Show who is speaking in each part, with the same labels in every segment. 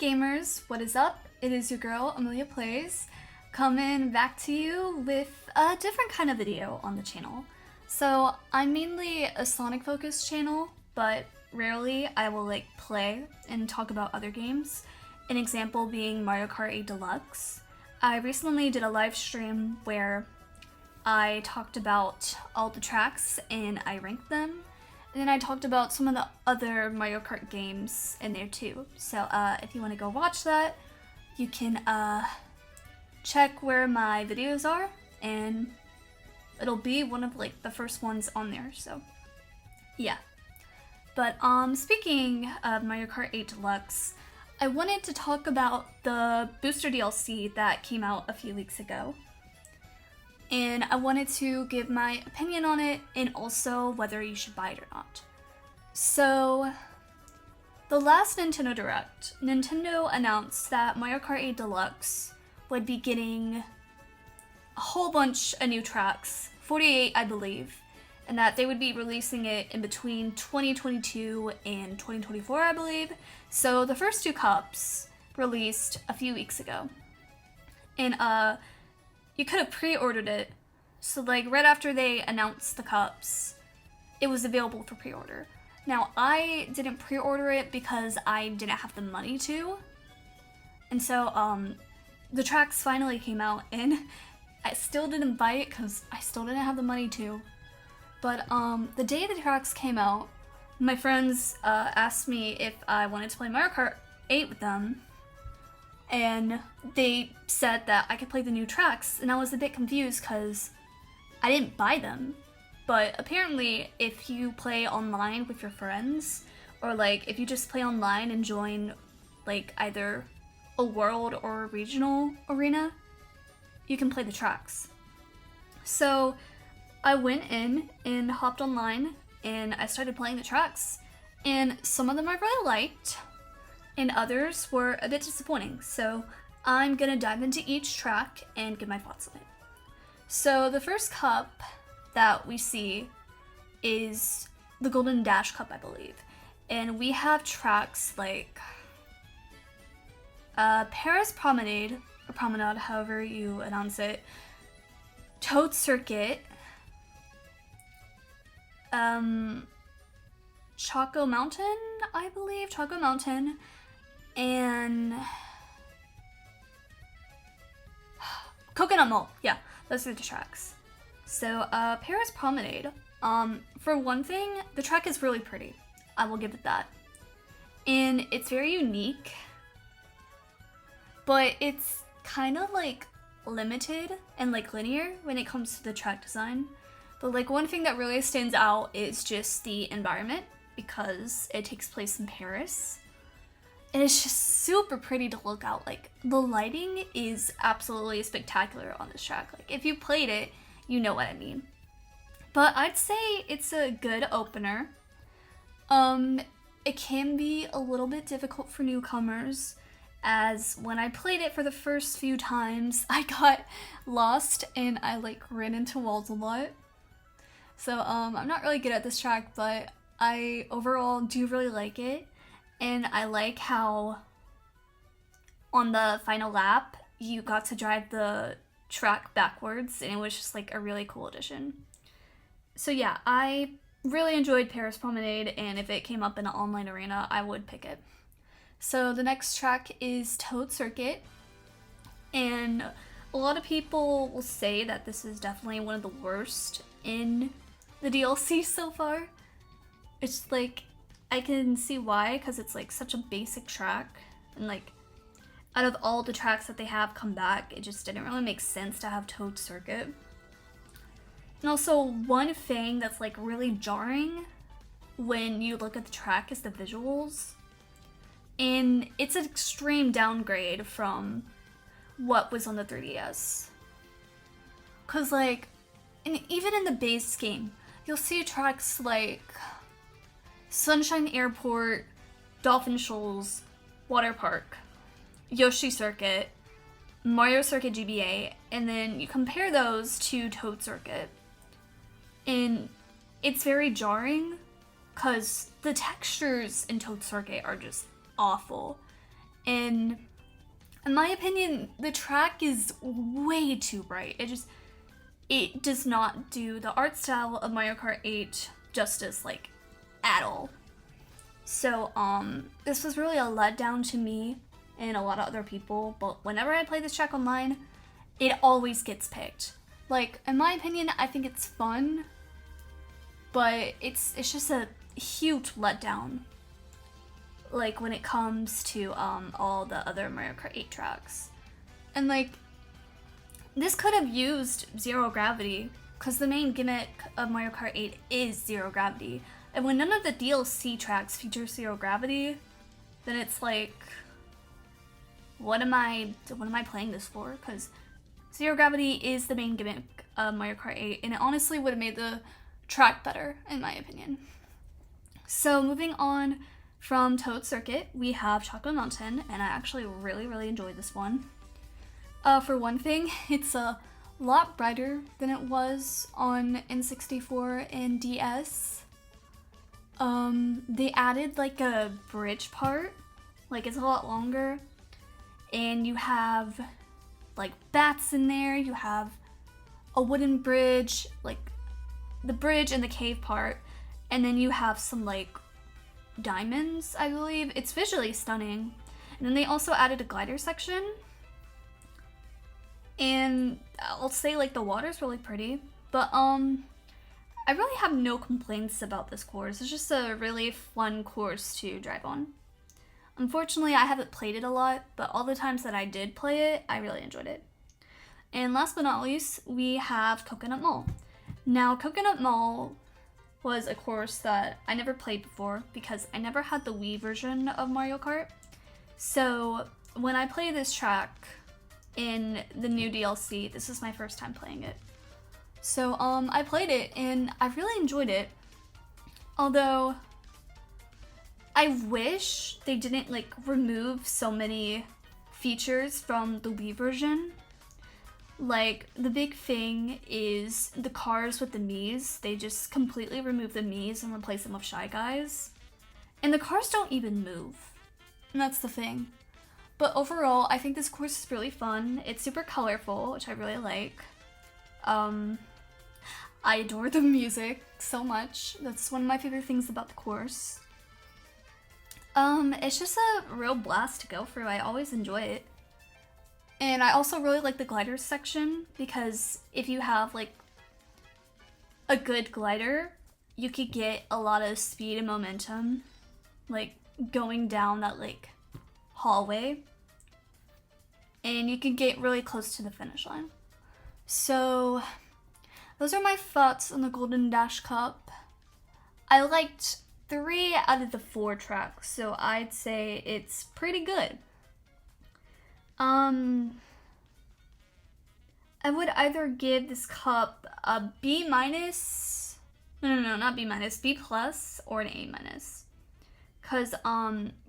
Speaker 1: gamers, what is up? It is your girl, Amelia Plays, coming back to you with a different kind of video on the channel. So, I'm mainly a Sonic-focused channel, but rarely I will play and talk about other games. An example being Mario Kart 8 Deluxe. I recently did a live stream where I talked about all the tracks and I ranked them. And then I talked about some of the other Mario Kart games in there too. So if you want to go watch that, you can check where my videos are, and it'll be one of the first ones on there. So yeah. But speaking of Mario Kart 8 Deluxe, I wanted to talk about the booster DLC that came out a few weeks ago. And I wanted to give my opinion on it and also whether you should buy it or not. So, the last Nintendo Direct, Nintendo announced that Mario Kart 8 Deluxe would be getting a whole bunch of new tracks, 48 I believe, and that they would be releasing it in between 2022 and 2024 I believe. So the first two cups released a few weeks ago. And you could have pre-ordered it. So right after they announced the cups, it was available for pre-order. Now I didn't pre-order it because I didn't have the money to. And so the tracks finally came out and I still didn't buy it because I still didn't have the money to. But the day the tracks came out, my friends asked me if I wanted to play Mario Kart 8 with them. And they said that I could play the new tracks, and I was a bit confused because I didn't buy them. But apparently, if you play online with your friends, or if you just play online and join either a world or a regional arena, you can play the tracks. So I went in and hopped online, and I started playing the tracks. And some of them I really liked, and others were a bit disappointing, so I'm gonna dive into each track and give my thoughts on it. So the first cup that we see is the Golden Dash Cup, I believe, and we have tracks like Paris Promenade, or Promenade, however you announce it, Toad Circuit, Choco Mountain, I believe, Choco Mountain, and Coconut Mall. Yeah, those are the tracks. So, Paris Promenade. For one thing, the track is really pretty. I will give it that. And it's very unique, but it's kind of limited and linear when it comes to the track design. But one thing that really stands out is just the environment, because it takes place in Paris. And it's just super pretty to look out. The lighting is absolutely spectacular on this track. If you played it, you know what I mean. But I'd say it's a good opener. It can be a little bit difficult for newcomers, as when I played it for the first few times, I got lost and I ran into walls a lot. So I'm not really good at this track, but I overall do really like it. And I like how on the final lap, you got to drive the track backwards, and it was just a really cool addition. So yeah, I really enjoyed Paris Promenade, and if it came up in an online arena, I would pick it. So the next track is Toad Circuit, and a lot of people will say that this is definitely one of the worst in the DLC so far. It's I can see why, because it's such a basic track, and out of all the tracks that they have come back, it just didn't really make sense to have Toad Circuit. And also, one thing that's really jarring when you look at the track is the visuals. And it's an extreme downgrade from what was on the 3DS. Cause even in the base game, you'll see tracks like Sunshine Airport, Dolphin Shoals, Water Park, Yoshi Circuit, Mario Circuit GBA, and then you compare those to Toad Circuit. And it's very jarring because the textures in Toad Circuit are just awful. And In my opinion, the track is way too bright. It does not do the art style of Mario Kart 8 justice, like, at all. So, this was really a letdown to me and a lot of other people, but whenever I play this track online, it always gets picked. Like, in my opinion, I think it's fun, but it's just a huge letdown, like, when it comes to, all the other Mario Kart 8 tracks. And, like, this could have used zero gravity, because the main gimmick of Mario Kart 8 is zero gravity. And when none of the DLC tracks feature zero gravity, then it's like, what am I playing this for? Because zero gravity is the main gimmick of Mario Kart 8, and it honestly would have made the track better, in my opinion. So moving on from Toad Circuit, we have Chocolate Mountain, and I actually really enjoyed this one. For one thing, it's a lot brighter than it was on N64 and DS. They added like a bridge part, like it's a lot longer, and you have like bats in there, you have a wooden bridge, like the bridge and the cave part, and then you have some like diamonds, I believe. It's visually stunning. And then they also added a glider section, and I'll say like the water's really pretty, but I really have no complaints about this course. It's just a really fun course to drive on. Unfortunately, I haven't played it a lot, but all the times that I did play it, I really enjoyed it. And last but not least, we have Coconut Mall. Now, Coconut Mall was a course that I never played before because I never had the Wii version of Mario Kart. So when I play this track in the new DLC, this is my first time playing it. So I played it and I really enjoyed it. Although I wish they didn't like remove so many features from the Wii version. Like, the big thing is the cars with the Miis. They just completely remove the Miis and replace them with Shy Guys. And the cars don't even move. And that's the thing. But overall, I think this course is really fun. It's super colorful, which I really like. I adore the music so much. That's one of my favorite things about the course. It's just a real blast to go through. I always enjoy it. And I also really like the glider section because if you have like a good glider, you could get a lot of speed and momentum, like going down that like hallway, and you can get really close to the finish line. So those are my thoughts on the Golden Dash Cup. I liked 3 out of the 4 tracks, so I'd say it's pretty good. I would either give this cup a B minus, no, not B minus, B plus, or an A minus. Cause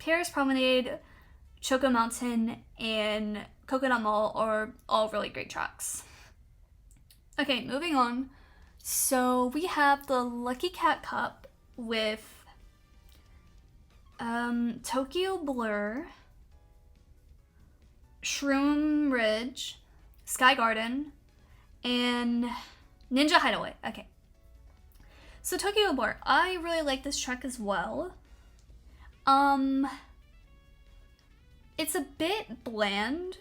Speaker 1: Paris Promenade, Choco Mountain, and Coconut Mall are all really great tracks. Okay, moving on. So we have the Lucky Cat Cup with Tokyo Blur, Shroom Ridge, Sky Garden, and Ninja Hideaway. Okay. So Tokyo Blur, I really like this track as well. It's a bit bland,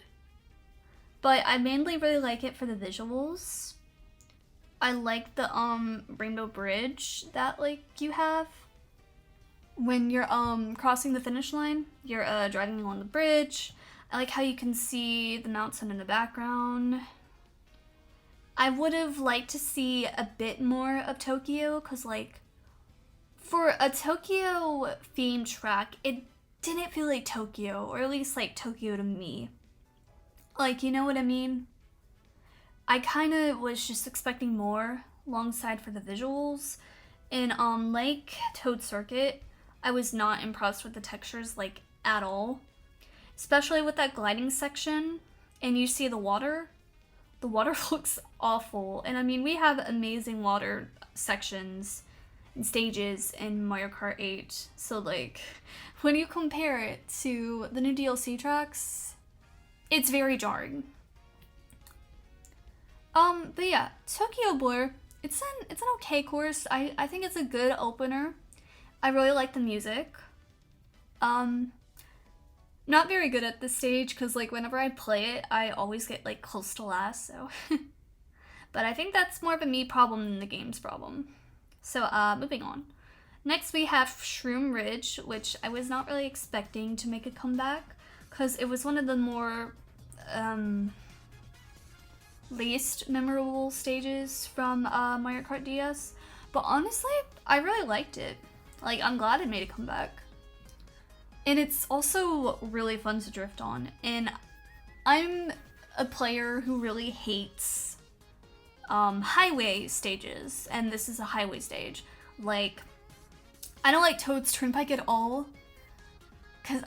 Speaker 1: but I mainly really like it for the visuals. I like the rainbow bridge that like you have when you're crossing the finish line. You're driving along the bridge. I like how you can see the mountain in the background. I would have liked to see a bit more of Tokyo, because like for a Tokyo themed track, it didn't feel like Tokyo, or at least like Tokyo to me. Like, you know what I mean? I kind of was just expecting more alongside for the visuals. And like Toad Circuit, I was not impressed with the textures like at all. Especially with that gliding section, and you see the water. The water looks awful. And I mean, we have amazing water sections and stages in Mario Kart 8. So like, when you compare it to the new DLC tracks, it's very jarring. But yeah, Tokyo Blur, it's an okay course. I think it's a good opener. I really like the music. Not very good at this stage because like whenever I play it, I always get like close to last, so. But I think that's more of a me problem than the game's problem. So moving on. Next we have Shroom Ridge, which I was not really expecting to make a comeback because it was one of the more least memorable stages from Mario Kart DS. But honestly, I really liked it. Like, I'm glad it made a comeback. And it's also really fun to drift on. And I'm a player who really hates highway stages. And this is a highway stage. Like, I don't like Toad's Turnpike at all. Because,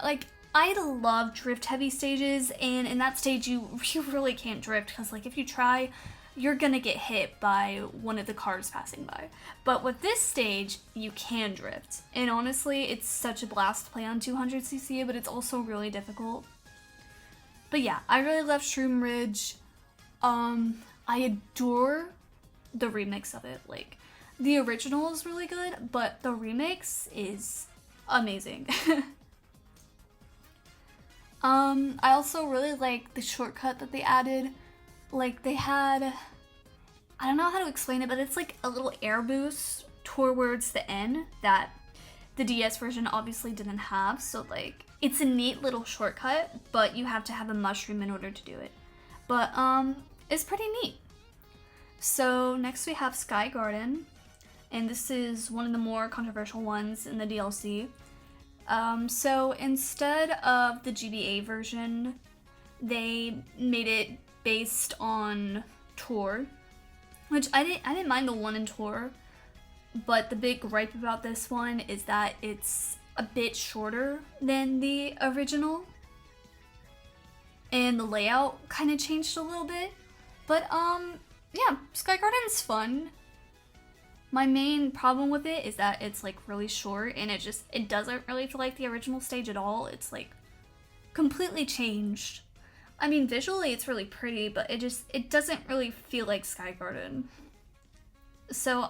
Speaker 1: like, I love drift heavy stages. And in that stage, you really can't drift. Because, like, if you try, you're gonna get hit by one of the cars passing by. But with this stage, you can drift. And honestly, it's such a blast to play on 200cc, but it's also really difficult. But yeah, I really love Shroom Ridge. I adore the remix of it. Like, the original is really good, but the remix is amazing. I also really like the shortcut that they added. Like, they had, I don't know how to explain it, but it's like a little air boost towards the end that the DS version obviously didn't have. So, like, it's a neat little shortcut, but you have to have a mushroom in order to do it. But, it's pretty neat. So, next we have Sky Garden, and this is one of the more controversial ones in the DLC. So, instead of the GBA version, they made it based on Tour, which I didn't mind the one in Tour, but the big gripe about this one is that it's a bit shorter than the original, and the layout kind of changed a little bit. But yeah, Sky Garden's fun. My main problem with it is that it's like really short, and it doesn't really feel like the original stage at all. It's like completely changed. I mean, visually it's really pretty, but it doesn't really feel like Sky Garden. So,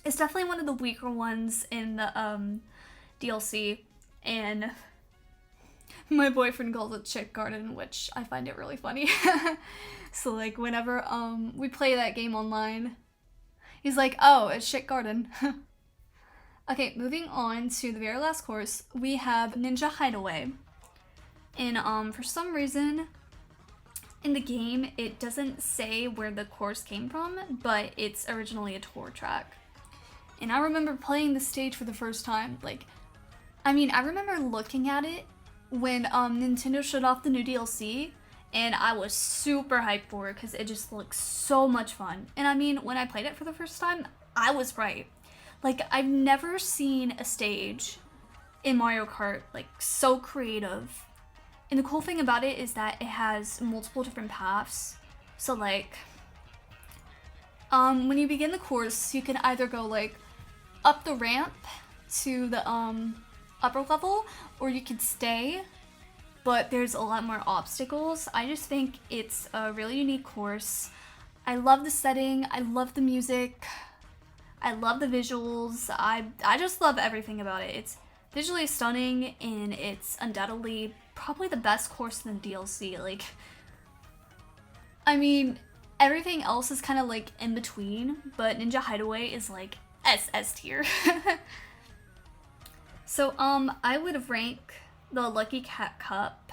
Speaker 1: it's definitely one of the weaker ones in the, DLC, and my boyfriend calls it Chick Garden, which I find it really funny. So, like, whenever, we play that game online, he's like, oh, it's Chick Garden. Okay, moving on to the very last course, we have Ninja Hideaway. And for some reason in the game it doesn't say where the course came from, but it's originally a tour track. And I remember playing the stage for the first time. Like, I mean, I remember looking at it when Nintendo showed off the new DLC, and I was super hyped for it because it just looks so much fun. And I mean, when I played it for the first time, I was right. Like, I've never seen a stage in Mario Kart like so creative. And the cool thing about it is that it has multiple different paths. So like, when you begin the course, you can either go like up the ramp to the upper level, or you could stay, but there's a lot more obstacles. I just think it's a really unique course. I love the setting, I love the music, I love the visuals, I just love everything about it. It's visually stunning, and it's undoubtedly probably the best course in the DLC. Like, I mean, everything else is kind of like in between, but Ninja Hideaway is like SS tier. So, I would rank the Lucky Cat Cup,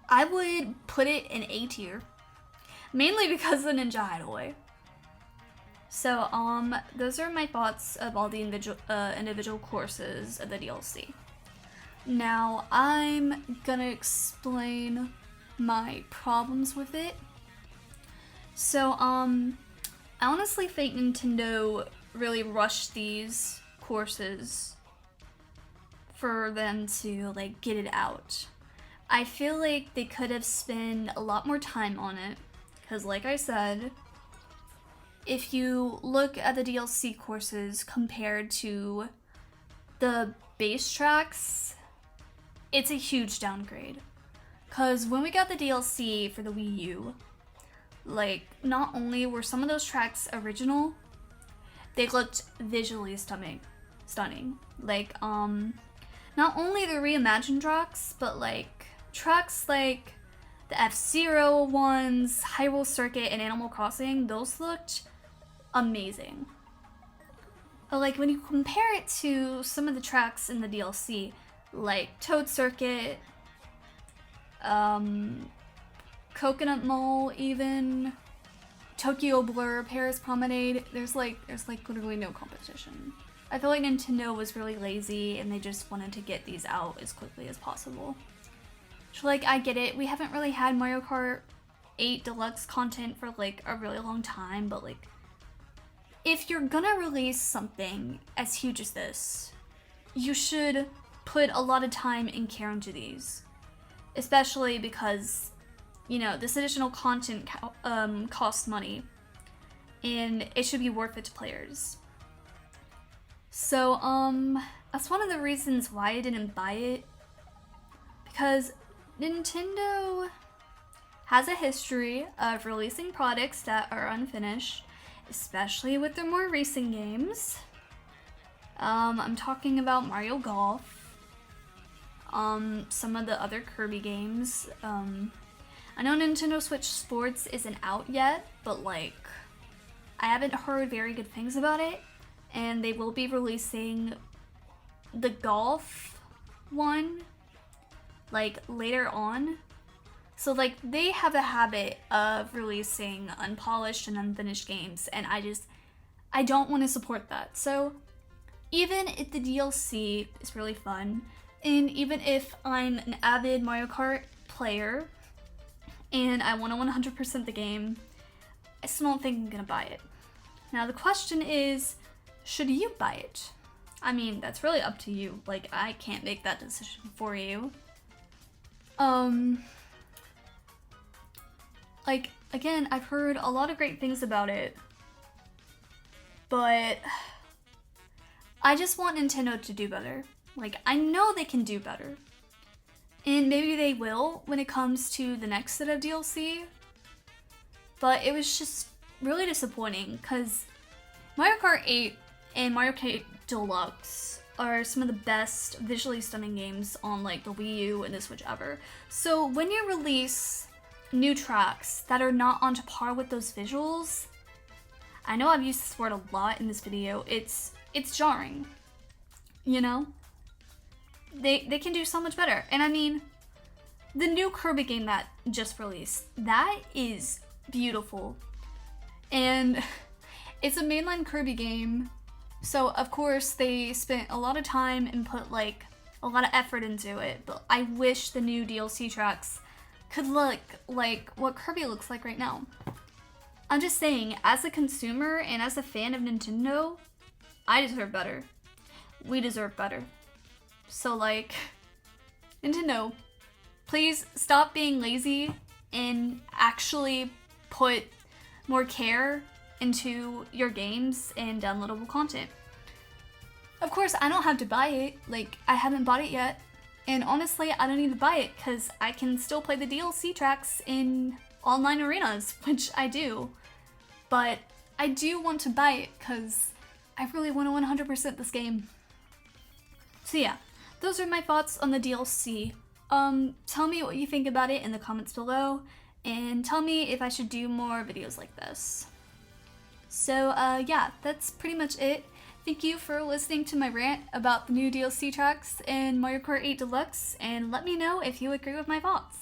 Speaker 1: I would put it in A tier, mainly because of Ninja Hideaway. So, those are my thoughts of all the individual courses of the DLC. Now, I'm gonna explain my problems with it. So, I honestly think Nintendo really rushed these courses for them to, like, get it out. I feel like they could have spent a lot more time on it, because like I said, if you look at the DLC courses compared to the base tracks, it's a huge downgrade. Cause when we got the DLC for the Wii U, like, not only were some of those tracks original, they looked visually stunning. Like, not only the reimagined tracks, but like tracks like the F-Zero ones, Hyrule Circuit, and Animal Crossing, those looked amazing. But like when you compare it to some of the tracks in the DLC, like Toad Circuit, Coconut Mall, even Tokyo Blur, Paris Promenade, there's like literally no competition. I feel like Nintendo was really lazy and they just wanted to get these out as quickly as possible. So like, I get it, we haven't really had Mario Kart 8 Deluxe content for like a really long time, but like, if you're gonna release something as huge as this, you should put a lot of time and care into these. Especially because, you know, this additional content costs money, and it should be worth it to players. So, that's one of the reasons why I didn't buy it, because Nintendo has a history of releasing products that are unfinished, especially with their more recent games. I'm talking about Mario Golf, some of the other Kirby games. I know Nintendo Switch Sports isn't out yet, but like, I haven't heard very good things about it, and they will be releasing the golf one like later on. So like, they have a habit of releasing unpolished and unfinished games, and I don't want to support that. So even if the DLC is really fun, and even if I'm an avid Mario Kart player and I want to 100% the game, I still don't think I'm gonna buy it. Now the question is, should you buy it? I mean, that's really up to you. Like, I can't make that decision for you. Like, again, I've heard a lot of great things about it, but I just want Nintendo to do better. Like, I know they can do better, and maybe they will when it comes to the next set of DLC, but it was just really disappointing, because Mario Kart 8 and Mario Kart Deluxe are some of the best visually stunning games on like the Wii U and the Switch ever. So when you release new tracks that are not on par with those visuals, I know I've used this word a lot in this video, it's jarring, you know? They can do so much better. And I mean, the new Kirby game that just released, that is beautiful. And it's a mainline Kirby game, so of course they spent a lot of time and put like a lot of effort into it, but I wish the new DLC tracks could look like what Kirby looks like right now. I'm just saying, as a consumer and as a fan of Nintendo, I deserve better. We deserve better. So like, Nintendo, please stop being lazy and actually put more care into your games and downloadable content. Of course, I don't have to buy it. Like, I haven't bought it yet. And honestly, I don't need to buy it because I can still play the DLC tracks in online arenas, which I do. But I do want to buy it because I really want to 100% this game. So yeah, those are my thoughts on the DLC. Tell me what you think about it in the comments below, and tell me if I should do more videos like this. So yeah, that's pretty much it. Thank you for listening to my rant about the new DLC tracks in Mario Kart 8 Deluxe, and let me know if you agree with my thoughts.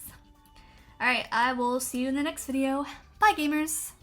Speaker 1: Alright, I will see you in the next video. Bye, gamers!